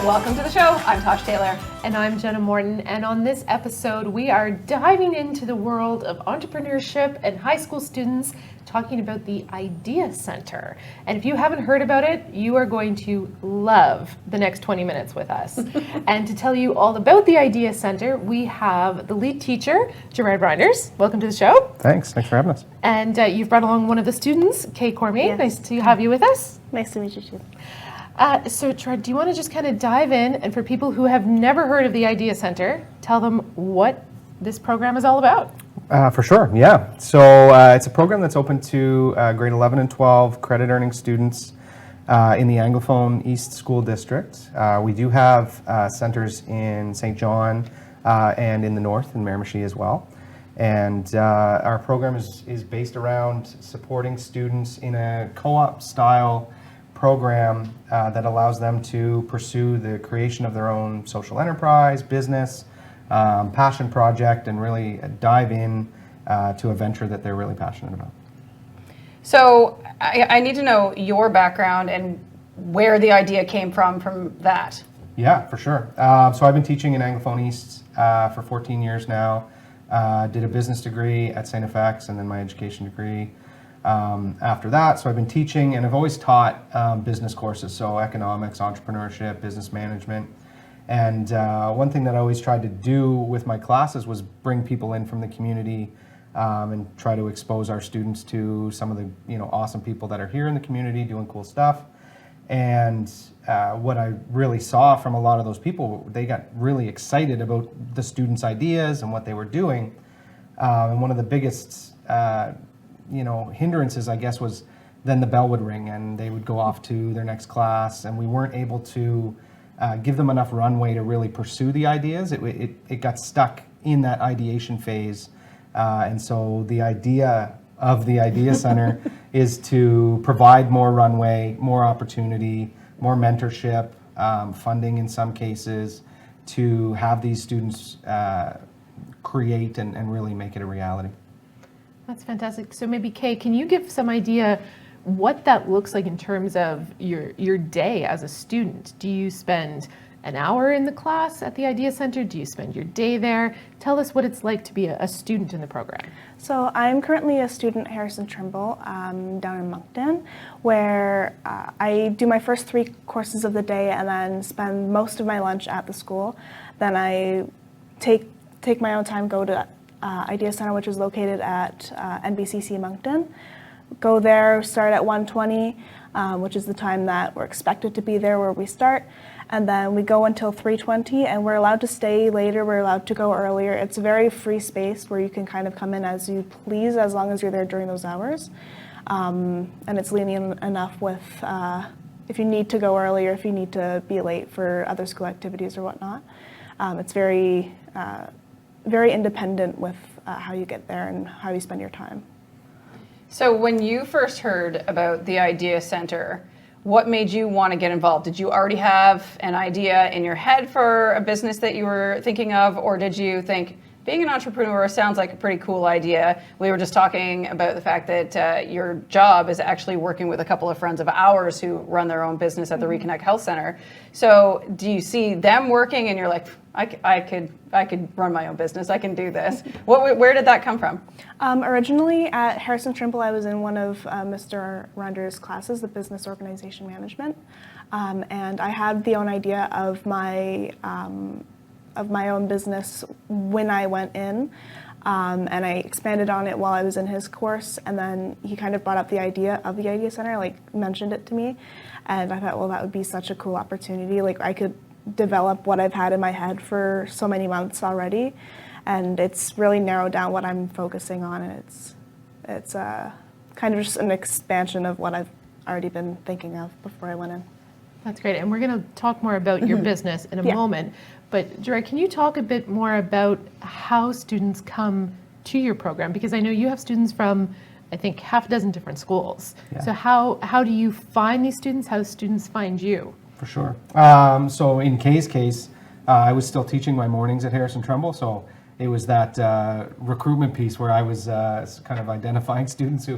Welcome to the show. I'm Tosh Taylor. And I'm Jenna Morton. And on this episode, we are diving into the world of entrepreneurship and high school students, talking about the Idea Center. And if you haven't heard about it, you are going to love the next 20 minutes with us. And to tell you all about the Idea Center, we have the lead teacher, Gerard Reinders. Welcome to the show. Thanks for having us. And you've brought along one of the students, Kay Cormier. Yes. Nice to have you with us. Nice to meet you too. So, Gerard, do you want to just kind of dive in, and for people who have never heard of the Idea Center, tell them what this program is all about? For sure, yeah. So it's a program that's open to grade 11 and 12 credit-earning students in the Anglophone East School District. We do have centers in St. John and in the north, in Miramichi as well. And our program is based around supporting students in a co-op style program that allows them to pursue the creation of their own social enterprise, business, passion project, and really dive in to a venture that they're really passionate about. So I need to know your background and where the idea came from that. Yeah, for sure. So I've been teaching in Anglophone East for 14 years now. Did a business degree at St. FX and then my education degree after that. So I've been teaching, and I've always taught business courses, so economics, entrepreneurship, business management. And one thing that I always tried to do with my classes was bring people in from the community and try to expose our students to some of the awesome people that are here in the community doing cool stuff. And what I really saw from a lot of those people, they got really excited about the students' ideas and what they were doing. And one of the biggest hindrances, I guess, was then the bell would ring and they would go off to their next class, and we weren't able to give them enough runway to really pursue the ideas. It got stuck in that ideation phase. And so the idea of the Idea Center is to provide more runway, more opportunity, more mentorship, funding in some cases, to have these students create and really make it a reality. That's fantastic. So maybe, Kay, can you give some idea what that looks like in terms of your day as a student? Do you spend an hour in the class at the Idea Center? Do you spend your day there? Tell us what it's like to be a student in the program. So I'm currently a student at Harrison Trimble down in Moncton, where I do my first 3 courses of the day and then spend most of my lunch at the school. Then I take my own time, go to Idea Center, which is located at NBCC Moncton. Go there, start at 1:20, which is the time that we're expected to be there where we start. And then we go until 3:20, and we're allowed to stay later, we're allowed to go earlier. It's a very free space where you can kind of come in as you please as long as you're there during those hours. And it's lenient enough with if you need to go earlier, if you need to be late for other school activities or whatnot. It's very independent with how you get there and how you spend your time. So when you first heard about the Idea Center, what made you want to get involved? Did you already have an idea in your head for a business that you were thinking of, or did you think, being an entrepreneur sounds like a pretty cool idea? We were just talking about the fact that your job is actually working with a couple of friends of ours who run their own business at the Reconnect Health Center. So do you see them working and you're like, I could run my own business, I can do this? Where did that come from? Originally at Harrison Trimble, I was in one of Mr. Reinders' classes, the Business Organization Management, and I had the own idea of my own business when I went in, and I expanded on it while I was in his course, and then he kind of brought up the idea of the Idea Center, mentioned it to me, and I thought, well, that would be such a cool opportunity. I could develop what I've had in my head for so many months already, and it's really narrowed down what I'm focusing on, and it's kind of just an expansion of what I've already been thinking of before I went in. That's great, and we're going to talk more about your business in a moment. But Gerard, can you talk a bit more about how students come to your program? Because I know you have students from, I think, half a dozen different schools. Yeah. So how do you find these students? How do students find you? For sure. So in Kay's case, I was still teaching my mornings at Harrison Trimble, so it was that recruitment piece where I was kind of identifying students who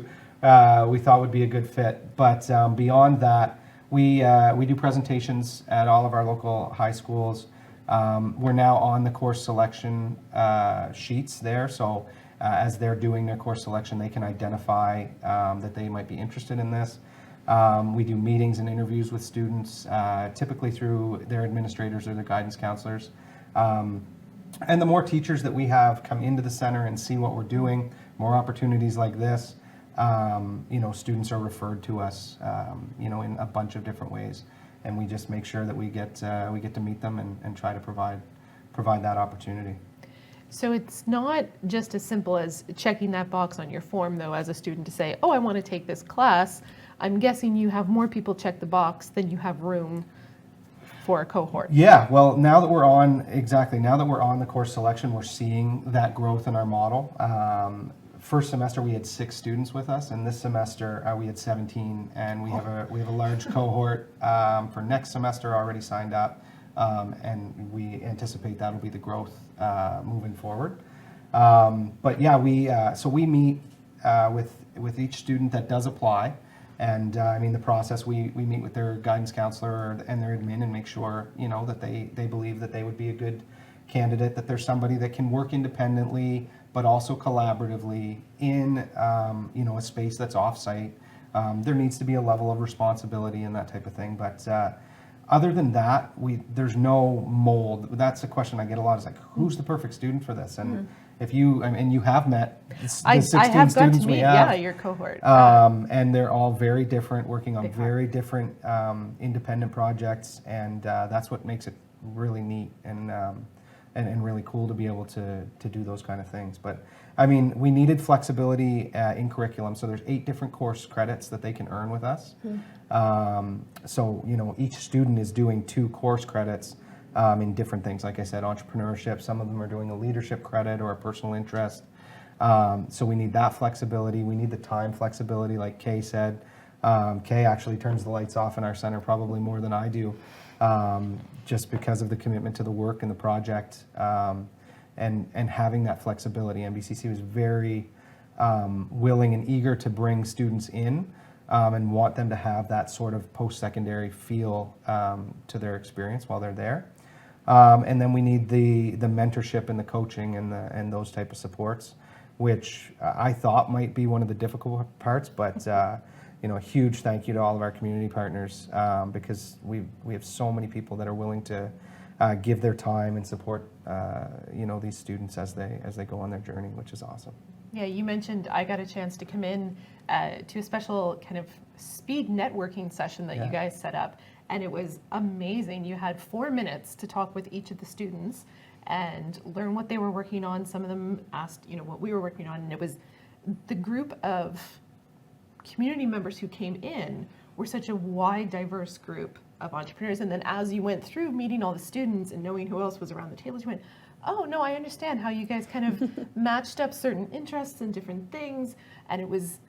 we thought would be a good fit. But beyond that, we do presentations at all of our local high schools. We're now on the course selection sheets there, so as they're doing their course selection, they can identify that they might be interested in this. We do meetings and interviews with students, typically through their administrators or their guidance counselors. And the more teachers that we have come into the center and see what we're doing, more opportunities like this, students are referred to us, in a bunch of different ways, and we just make sure that we get to meet them and try to provide that opportunity. So it's not just as simple as checking that box on your form, though, as a student to say, oh, I want to take this class. I'm guessing you have more people check the box than you have room for a cohort. Yeah, well, now that we're on the course selection, we're seeing that growth in our model. First semester we had 6 students with us, and this semester we had 17, and we have a large cohort for next semester already signed up, and we anticipate that'll be the growth moving forward. But yeah, we meet with each student that does apply. And the process, we meet with their guidance counselor and their admin and make sure, that they believe that they would be a good candidate, that there's somebody that can work independently, but also collaboratively in, a space that's off-site. There needs to be a level of responsibility and that type of thing. But other than that, there's no mold. That's a question I get a lot, is like, who's the perfect student for this? And if you, and you have met the 16 I have got students to we meet, have. your cohort. And they're all very different, working on Big very different independent projects, and that's what makes it really neat and really cool to be able to do those kind of things. But we needed flexibility in curriculum, so there's 8 different course credits that they can earn with us. So each student is doing 2 course credits in different things. Like I said, entrepreneurship, some of them are doing a leadership credit or a personal interest. So we need that flexibility. We need the time flexibility, like Kay said. Kay actually turns the lights off in our center probably more than I do, just because of the commitment to the work and the project, and having that flexibility. MBCC was very willing and eager to bring students in and want them to have that sort of post-secondary feel to their experience while they're there. And then we need the mentorship and the coaching and those type of supports, which I thought might be one of the difficult parts, but a huge thank you to all of our community partners, because we have so many people that are willing to give their time and support these students as they go on their journey, which is awesome. Yeah, you mentioned I got a chance to come in to a special kind of speed networking session that you guys set up, and it was amazing. You had 4 minutes to talk with each of the students and learn what they were working on. Some of them asked, what we were working on, and it was the group of community members who came in were such a wide, diverse group of entrepreneurs. And then as you went through meeting all the students and knowing who else was around the tables, you went, oh no, I understand how you guys kind of matched up certain interests and different things. And it was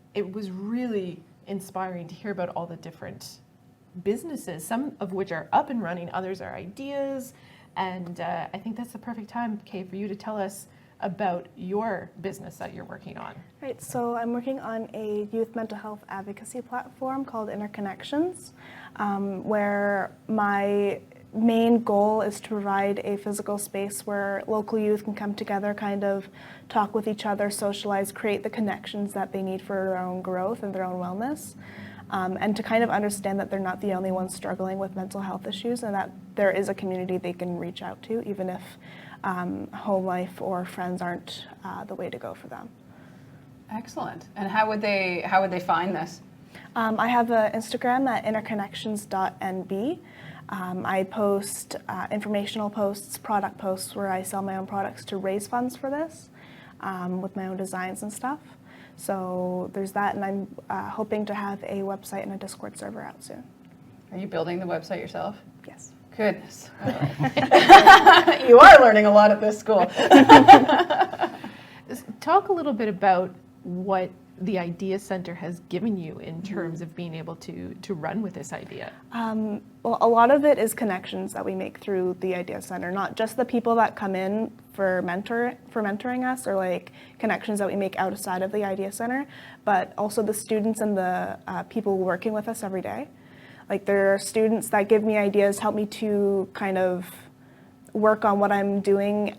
really inspiring to hear about all the different businesses, some of which are up and running, others are ideas. And I think that's the perfect time, Kay, for you to tell us about your business that you're working on. Right, so I'm working on a youth mental health advocacy platform called Interconnections, where my main goal is to provide a physical space where local youth can come together, kind of talk with each other, socialize, create the connections that they need for their own growth and their own wellness. And to kind of understand that they're not the only ones struggling with mental health issues, and that there is a community they can reach out to, even if home life or friends aren't the way to go for them. Excellent. And how would they find this? I have an Instagram at interconnections.nb. I post informational posts, product posts, where I sell my own products to raise funds for this with my own designs and stuff. So there's that, and I'm hoping to have a website and a Discord server out soon. Are you building the website yourself? Yes. Goodness. You are learning a lot at this school. Talk a little bit about what the Idea Center has given you in terms of being able to run with this idea. Well, a lot of it is connections that we make through the Idea Center, not just the people that come in for mentoring us, or like connections that we make outside of the Idea Center, but also the students and the people working with us every day. Like there are students that give me ideas, help me to kind of work on what I'm doing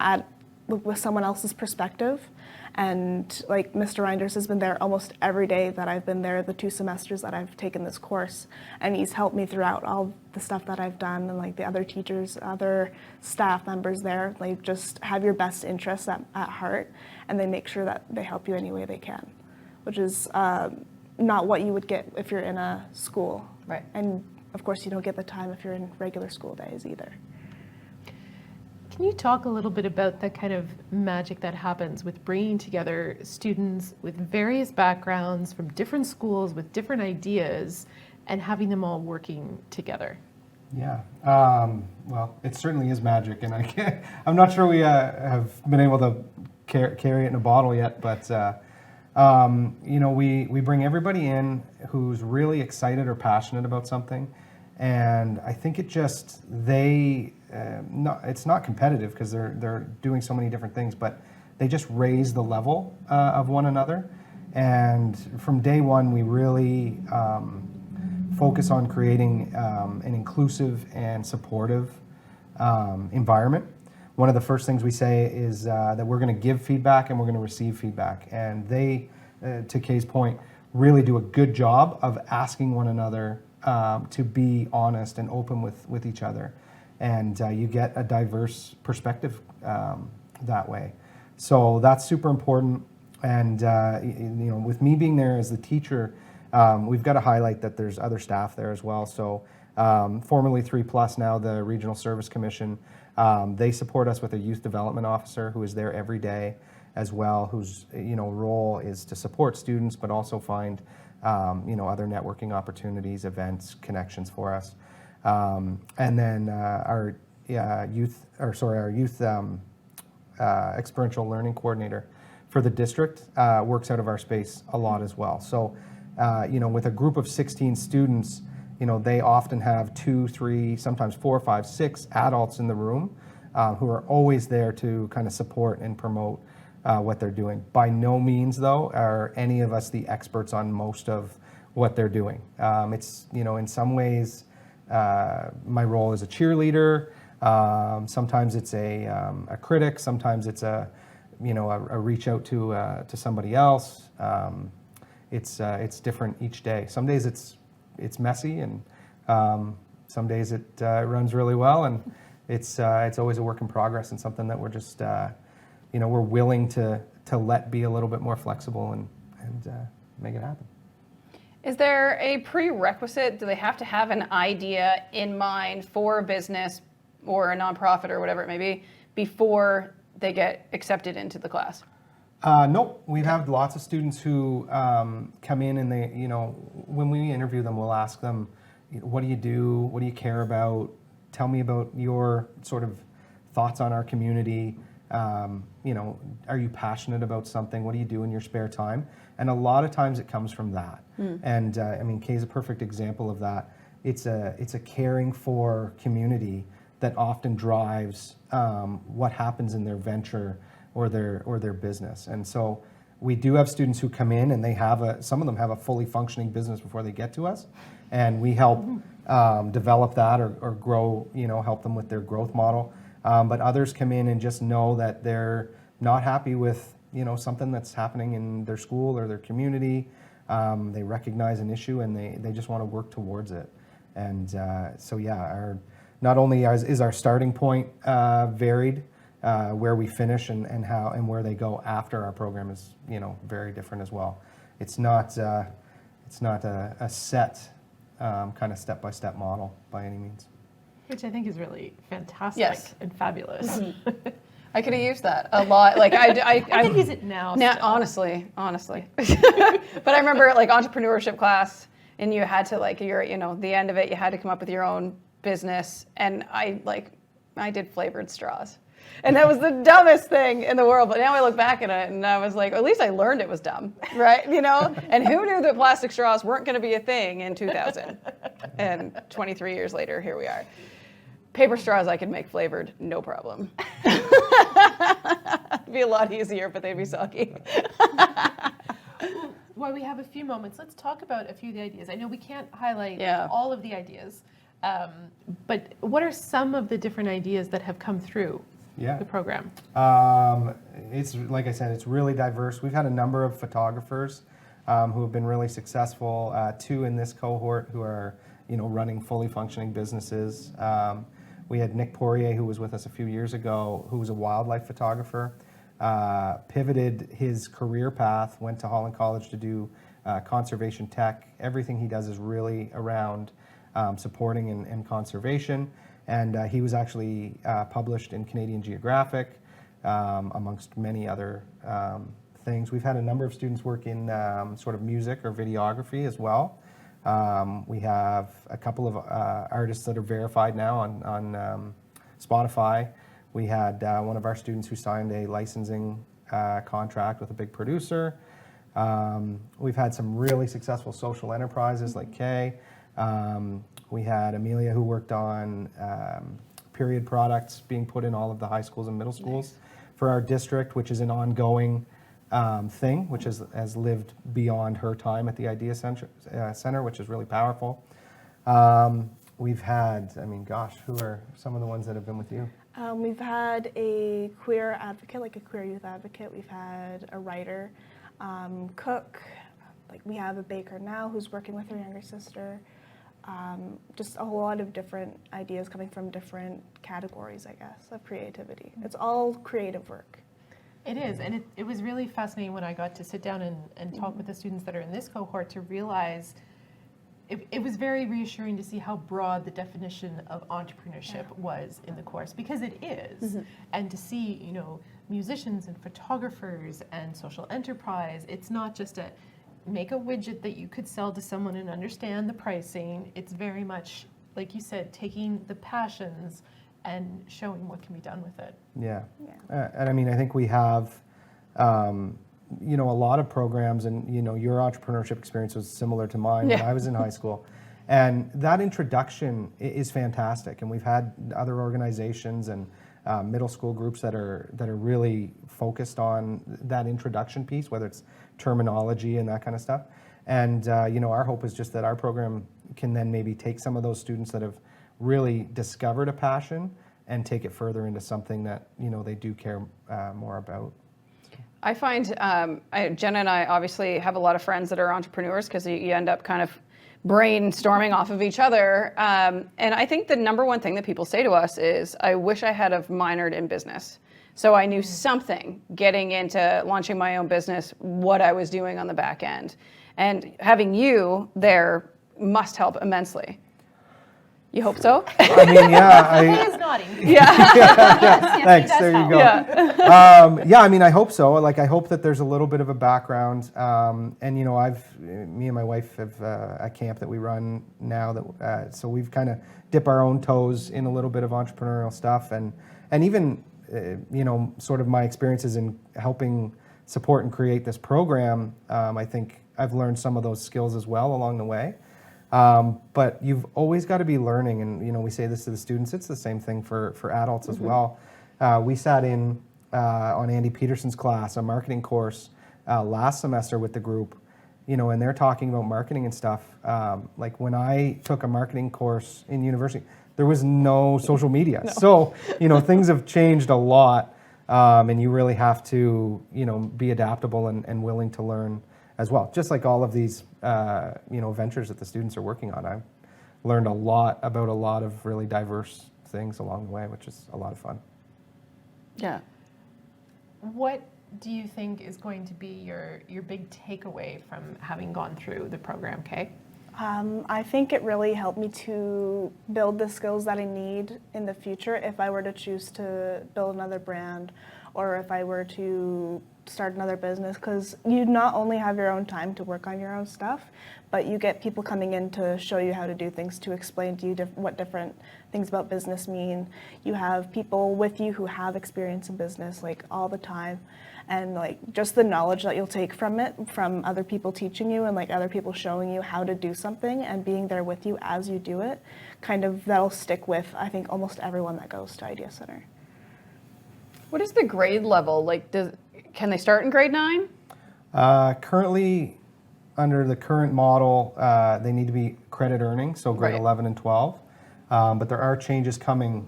with someone else's perspective. And like Mr. Reinders has been there almost every day that I've been there, the 2 semesters that I've taken this course. And he's helped me throughout all the stuff that I've done, and like the other teachers, other staff members there, like just have your best interests at heart, and they make sure that they help you any way they can, which is not what you would get if you're in a school. Right. And of course you don't get the time if you're in regular school days either. Can you talk a little bit about the kind of magic that happens with bringing together students with various backgrounds from different schools with different ideas and having them all working together? Yeah, well, it certainly is magic, and I'm not sure we have been able to carry it in a bottle yet, but you know, we bring everybody in who's really excited or passionate about something, and I think it's not competitive because they're doing so many different things, but they just raise the level of one another. And from day one, we really focus on creating an inclusive and supportive environment. One of the first things we say is that we're going to give feedback and we're going to receive feedback. And they, to Kay's point, really do a good job of asking one another to be honest and open with each other. And you get a diverse perspective that way. So that's super important. And you know, with me being there as the teacher, we've got to highlight that there's other staff there as well. So formerly 3+, now the Regional Service Commission, they support us with a youth development officer who is there every day as well, whose role is to support students, but also find other networking opportunities, events, connections for us. And then our youth experiential learning coordinator for the district works out of our space a lot as well. So, with a group of 16 students, they often have 2, 3, sometimes 4, 5, 6 adults in the room who are always there to kind of support and promote what they're doing. By no means, though, are any of us the experts on most of what they're doing. It's, in some ways, my role is a cheerleader. Sometimes it's a critic. Sometimes it's a reach out to somebody else. It's different each day. Some days it's messy, and some days it runs really well, and it's always a work in progress and something that we're just we're willing to let be a little bit more flexible and make it happen. Is there a prerequisite? Do they have to have an idea in mind for a business or a nonprofit or whatever it may be before they get accepted into the class? Nope. We've had lots of students who come in and they, when we interview them, we'll ask them, what do you do? What do you care about? Tell me about your sort of thoughts on our community. Are you passionate about something? What do you do in your spare time? And a lot of times it comes from that. And Kay's a perfect example of that. It's a caring for community that often drives what happens in their venture or their business. And so we do have students who come in and they have some of them have a fully functioning business before they get to us, and we help develop that or grow, help them with their growth model. But others come in and just know that they're not happy with something that's happening in their school or their community. They recognize an issue and they just want to work towards it. And not only is our starting point varied, where we finish and how and where they go after our program is very different as well. It's not a set kind of step-by-step model by any means. Which I think is really fantastic Yes. and fabulous. I could have used that a lot. Like I could use it now. Now, still. honestly. But I remember like entrepreneurship class, and you had to the end of it, you had to come up with your own business, and I did flavored straws. And that was the dumbest thing in the world. But now I look back at it and I was like, at least I learned it was dumb, right? And who knew that plastic straws weren't going to be a thing in 2000? And 23 years later, here we are. Paper straws I could make flavored, no problem. It'd be a lot easier, but they'd be soggy. while we have a few moments, let's talk about a few of the ideas. I know we can't highlight Yeah. all of the ideas, but what are some of the different ideas that have come through the program? It's like I said, it's really diverse. We've had a number of photographers who have been really successful. 2 in this cohort who are, running fully functioning businesses. We had Nick Poirier, who was with us a few years ago, who was a wildlife photographer. Pivoted his career path, went to Holland College to do conservation tech. Everything he does is really around supporting and conservation. And he was actually published in Canadian Geographic, amongst many other things. We've had a number of students work in sort of music or videography as well. We have a couple of artists that are verified now on Spotify. We had one of our students who signed a licensing contract with a big producer. We've had some really successful social enterprises like Kay. We had Amelia who worked on period products being put in all of the high schools and middle schools for our district, which is an ongoing thing, which has lived beyond her time at the Idea Center, which is really powerful. We've had, who are some of the ones that have been with you? We've had a queer advocate, like a queer youth advocate. We've had a writer, cook. Like we have a baker now who's working with her younger sister. Just a whole lot of different ideas coming from different categories, I guess, of creativity. It's all creative work. It is, and it was really fascinating when I got to sit down and talk with the students that are in this cohort to realize it was very reassuring to see how broad the definition of entrepreneurship was in the course, because it is. And to see, musicians and photographers and social enterprise, it's not just a make a widget that you could sell to someone and understand the pricing. It's very much, like you said, taking the passions and showing what can be done with it. Yeah. And I think we have, a lot of programs, and your entrepreneurship experience was similar to mine when I was in high school. And that introduction is fantastic. And we've had other organizations and middle school groups that are really focused on that introduction piece, whether it's terminology and that kind of stuff. And our hope is just that our program can then maybe take some of those students that have really discovered a passion and take it further into something that they do care more about. I find Jenna and I obviously have a lot of friends that are entrepreneurs because you end up kind of brainstorming off of each other. And I think the number one thing that people say to us is, I wish I had have minored in business. So I knew something getting into launching my own business, what I was doing on the back end. And having you there must help immensely. You hope so? Kay is nodding. Yeah. Thanks. There you go. Yeah. I hope so. I hope that there's a little bit of a background. And me and my wife have a camp that we run now that so we've kind of dip our own toes in a little bit of entrepreneurial stuff, and even sort of my experiences in helping support and create this program. I think I've learned some of those skills as well along the way. But you've always got to be learning, and we say this to the students. It's the same thing for adults as well. We sat in on Andy Peterson's class, a marketing course, last semester with the group, and they're talking about marketing and stuff. Like when I took a marketing course in university, there was no social media. No. So things have changed a lot, and you really have to be adaptable and willing to learn as well. Just like all of these ventures that the students are working on, I've learned a lot about a lot of really diverse things along the way, which is a lot of fun. Yeah. What do you think is going to be your big takeaway from having gone through the program, Kay? I think it really helped me to build the skills that I need in the future if I were to choose to build another brand, or if I were to start another business, because you not only have your own time to work on your own stuff, but you get people coming in to show you how to do things, to explain to you what different things about business mean. You have people with you who have experience in business all the time, and just the knowledge that you'll take from it, from other people teaching you and other people showing you how to do something and being there with you as you do it, that'll stick with, I think, almost everyone that goes to Idea Center. What is the grade level? Can they start in grade 9? Currently, under the current model, they need to be credit earning, so grade Right. 11 and 12. But there are changes coming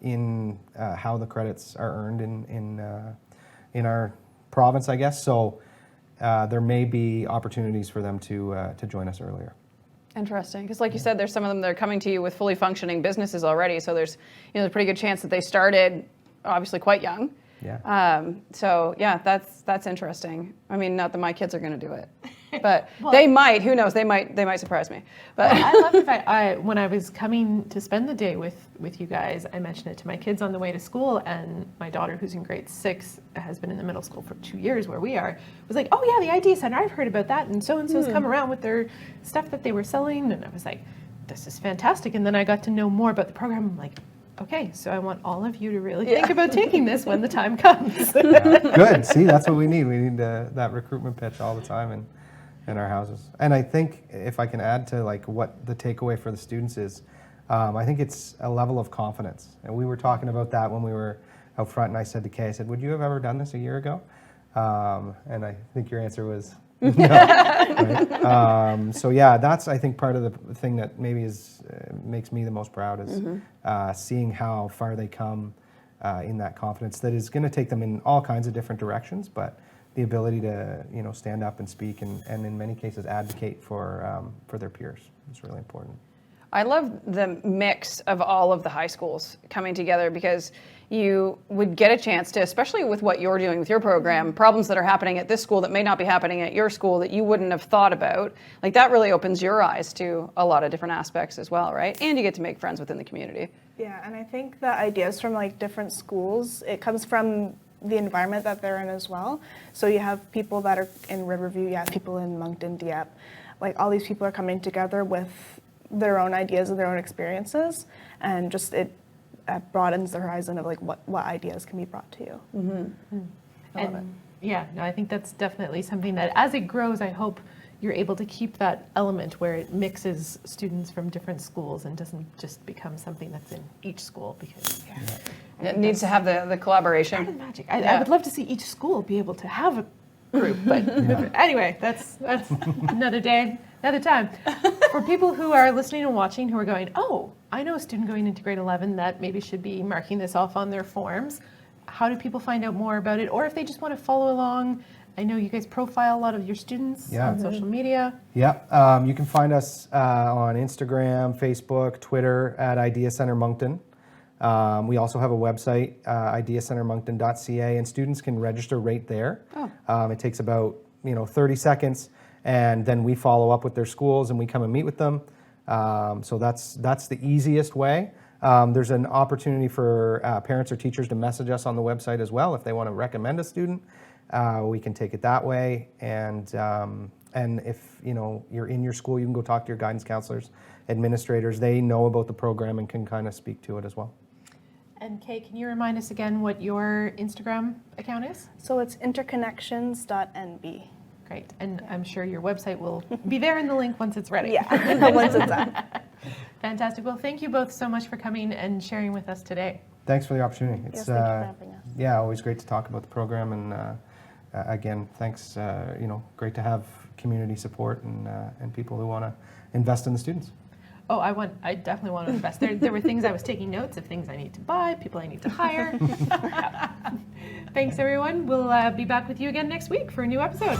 in how the credits are earned in our province, I guess. So there may be opportunities for them to join us earlier. Interesting, because like you said, there's some of them that are coming to you with fully functioning businesses already. So there's a pretty good chance that they started obviously quite young. Yeah. So yeah, that's interesting. I mean, not that my kids are going to do it, but they might. Who knows? They might surprise me. But I love the fact when I was coming to spend the day with you guys, I mentioned it to my kids on the way to school, and my daughter, who's in grade 6, has been in the middle school for 2 years where we are, was like, oh yeah, the Idea Center, I've heard about that, and so's come around with their stuff that they were selling, and I was like, this is fantastic. And then I got to know more about the program. I'm like, okay, so I want all of you to really think about taking this when the time comes. Good. See, that's what we need. We need that recruitment pitch all the time in our houses. And I think if I can add to like what the takeaway for the students is, I think it's a level of confidence. And we were talking about that when we were out front, and I said to Kay, I said, would you have ever done this a year ago? And I think your answer was no. Right? So yeah, that's I think part of the thing that maybe makes me the most proud is seeing how far they come in that confidence that is going to take them in all kinds of different directions, but the ability to stand up and speak and in many cases advocate for their peers is really important. I love the mix of all of the high schools coming together, because you would get a chance to, especially with what you're doing with your program, problems that are happening at this school that may not be happening at your school that you wouldn't have thought about. Like that really opens your eyes to a lot of different aspects as well, right? And you get to make friends within the community. Yeah, and I think the ideas from like different schools, it comes from the environment that they're in as well. So you have people that are in Riverview, you have people in Moncton, Dieppe. Like all these people are coming together with their own ideas and their own experiences, and just it broadens the horizon of like what ideas can be brought to you. I love it. Yeah, no, I think that's definitely something that as it grows, I hope you're able to keep that element where it mixes students from different schools and doesn't just become something that's in each school, because It needs to have the collaboration. part of the magic. I would love to see each school be able to have a group, but anyway, that's another day, another time. For people who are listening and watching who are going, oh, I know a student going into grade 11 that maybe should be marking this off on their forms, how do people find out more about it? Or if they just want to follow along, I know you guys profile a lot of your students on social media. Yeah, you can find us on Instagram, Facebook, Twitter at Idea Center Moncton. We also have a website, ideacentermoncton.ca, and students can register right there. It takes about 30 seconds, and then we follow up with their schools and we come and meet with them. So that's the easiest way. There's an opportunity for parents or teachers to message us on the website as well if they want to recommend a student. We can take it that way, and if you're in your school, you can go talk to your guidance counselors, administrators. They know about the program and can kind of speak to it as well. And Kay, can you remind us again what your Instagram account is? So it's interconnections.nb. Great, and I'm sure your website will be there in the link once it's ready. Yeah, once it's done. Fantastic. Well, thank you both so much for coming and sharing with us today. Thanks for the opportunity. Yes, thank you for having us. Yeah, always great to talk about the program, and again, thanks. Great to have community support and people who want to invest in the students. Oh, I definitely want to invest. There were things I was taking notes of, things I need to buy, people I need to hire. Yeah. Thanks, everyone. We'll be back with you again next week for a new episode.